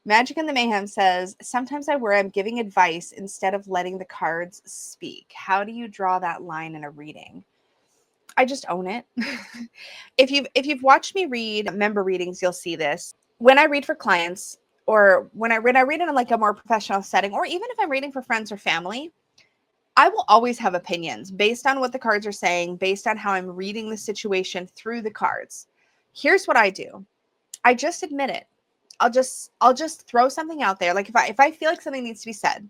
Magic and the Mayhem says, sometimes I worry I'm giving advice instead of letting the cards speak. How do you draw that line in a reading? I just own it. If you've watched me read member readings, you'll see this. When I read for clients, or when I read in like a more professional setting, or even if I'm reading for friends or family, I will always have opinions based on what the cards are saying, based on how I'm reading the situation through the cards. Here's what I do. I just admit it. I'll just throw something out there. Like if I feel like something needs to be said,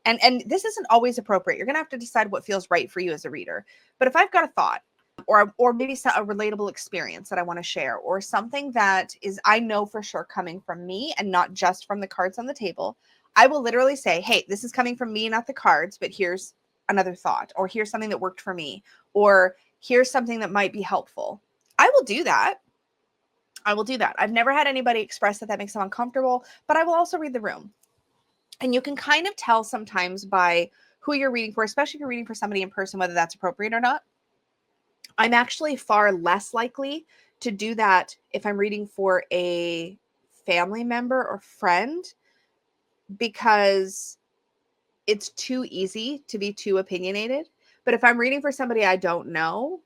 and this isn't always appropriate. You're going to have to decide what feels right for you as a reader. But if I've got a thought, or maybe a relatable experience that I want to share, or something that is, I know for sure, coming from me and not just from the cards on the table, I will literally say, hey, this is coming from me, not the cards, but here's another thought, or here's something that worked for me, or here's something that might be helpful. I will do that. I've never had anybody express that makes them uncomfortable, but I will also read the room. And you can kind of tell sometimes by who you're reading for, especially if you're reading for somebody in person, whether that's appropriate or not. I'm actually far less likely to do that if I'm reading for a family member or friend, because it's too easy to be too opinionated. But if I'm reading for somebody I don't know,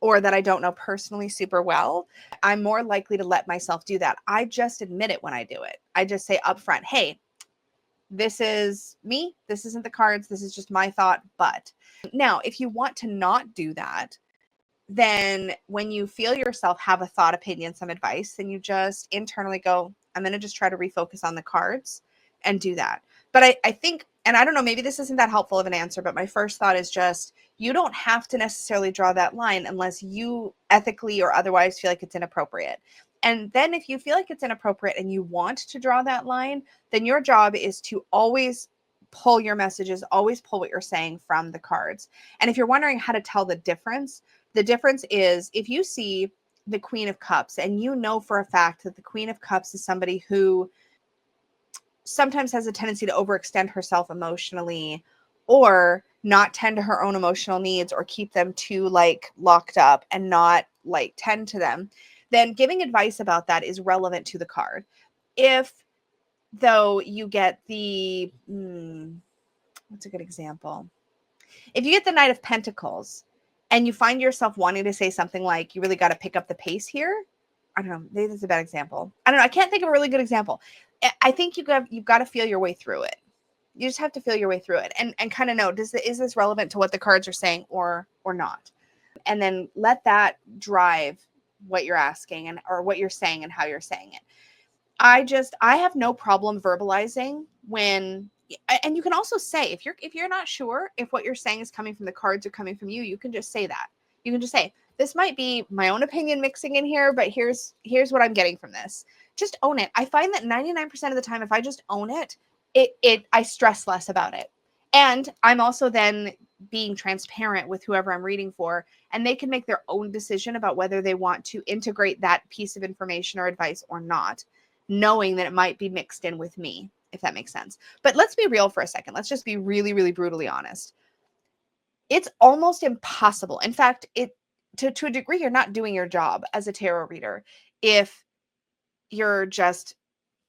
or that I don't know personally super well, I'm more likely to let myself do that. I just admit it when I do it. I just say upfront, hey, this is me. This isn't the cards. This is just my thought. But now, if you want to not do that, then when you feel yourself have a thought, opinion, some advice, then you just internally go, I'm going to just try to refocus on the cards and do that. But I think, and I don't know, maybe this isn't that helpful of an answer, but my first thought is just, you don't have to necessarily draw that line unless you ethically or otherwise feel like it's inappropriate. And then if you feel like it's inappropriate and you want to draw that line, then your job is to always pull your messages, always pull what you're saying from the cards. And if you're wondering how to tell the difference is if you see the Queen of Cups and you know for a fact that the Queen of Cups is somebody who sometimes has a tendency to overextend herself emotionally, or not tend to her own emotional needs, or keep them too locked up and not tend to them, then giving advice about that is relevant to the card. If though you get the what's a good example? If you get the Knight of Pentacles and you find yourself wanting to say something like, you really got to pick up the pace here. I don't know. Maybe that's a bad example. I don't know. I can't think of a really good example. I think you've got to feel your way through it. You just have to feel your way through it and kind of know, is this relevant to what the cards are saying or not? And then let that drive what you're asking or what you're saying and how you're saying it. I have no problem verbalizing when, and you can also say, if you're not sure if what you're saying is coming from the cards or coming from you, you can just say that. You can just say, this might be my own opinion mixing in here, but here's what I'm getting from this. Just own it. I find that 99% of the time, if I just own it, I stress less about it. And I'm also then being transparent with whoever I'm reading for, and they can make their own decision about whether they want to integrate that piece of information or advice or not, knowing that it might be mixed in with me, if that makes sense. But let's be real for a second. Let's just be really, really brutally honest. It's almost impossible. In fact, to a degree, you're not doing your job as a tarot reader if you're just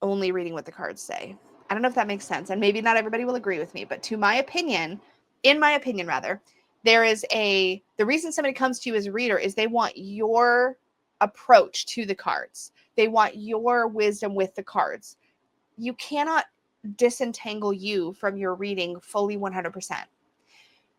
only reading what the cards say. I don't know if that makes sense. And maybe not everybody will agree with me, but in my opinion, there is the reason somebody comes to you as a reader is they want your approach to the cards. They want your wisdom with the cards. You cannot disentangle you from your reading fully 100%.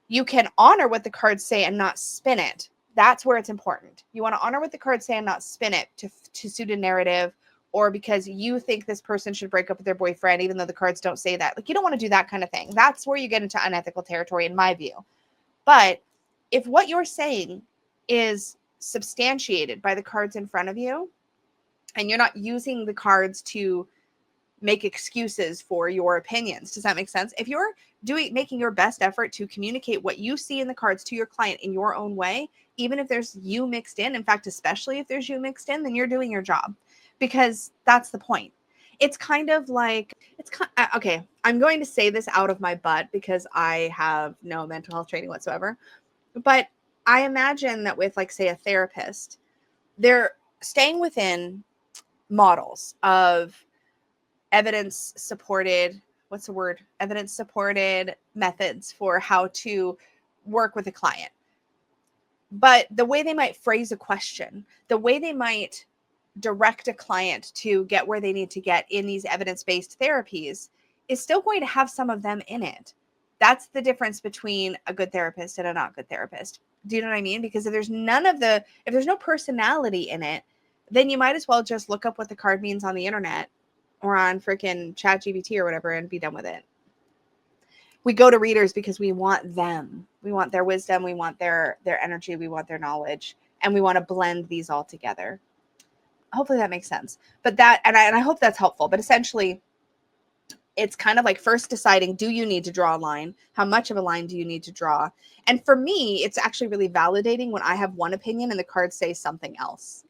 You can honor what the cards say and not spin it. That's where it's important. You want to honor what the cards say and not spin it to suit a narrative, or because you think this person should break up with their boyfriend, even though the cards don't say that. You don't want to do that kind of thing. That's where you get into unethical territory, in my view. But if what you're saying is substantiated by the cards in front of you, and you're not using the cards to make excuses for your opinions, does that make sense? If you're making your best effort to communicate what you see in the cards to your client in your own way, even if there's you mixed in fact, especially if there's you mixed in, then you're doing your job, because that's the point. It's kind of like, okay, I'm going to say this out of my butt because I have no mental health training whatsoever, but I imagine that with, say, a therapist, they're staying within models of evidence supported, what's the word? Evidence supported methods for how to work with a client. But the way they might phrase a question, the way they might direct a client to get where they need to get in these evidence-based therapies is still going to have some of them in it. That's the difference between a good therapist and a not good therapist. Do you know what I mean? Because if there's no personality in it, then you might as well just look up what the card means on the internet or on freaking ChatGPT or whatever and be done with it. We go to readers because we want them. We want their wisdom. We want their energy. We want their knowledge. And we want to blend these all together. Hopefully that makes sense. But that, and I hope that's helpful. But essentially, it's kind of like first deciding, do you need to draw a line? How much of a line do you need to draw? And for me, it's actually really validating when I have one opinion and the cards say something else.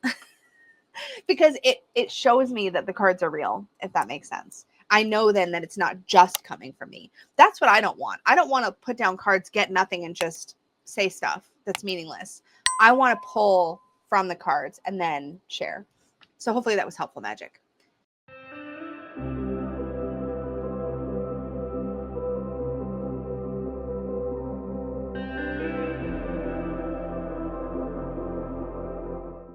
Because it shows me that the cards are real, if that makes sense. I know then that it's not just coming from me. That's what I don't want. I don't want to put down cards, get nothing, and just say stuff that's meaningless. I want to pull from the cards and then share. So hopefully that was helpful, Magic.